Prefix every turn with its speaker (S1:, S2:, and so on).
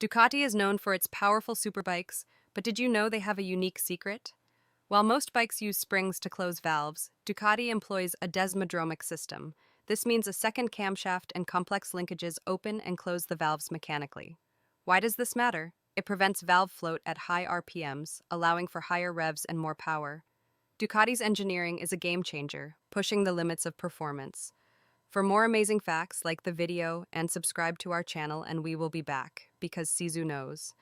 S1: Ducati is known for its powerful superbikes, but did you know they have a unique secret? While most bikes use springs to close valves, Ducati employs a Desmodromic system. This means a second camshaft and complex linkages open and close the valves mechanically. Why does this matter? It prevents valve float at high RPMs, allowing for higher revs and more power. Ducati's engineering is a game changer, pushing the limits of performance. For more amazing facts, like the video and subscribe to our channel, and we will be back, because Sizu knows.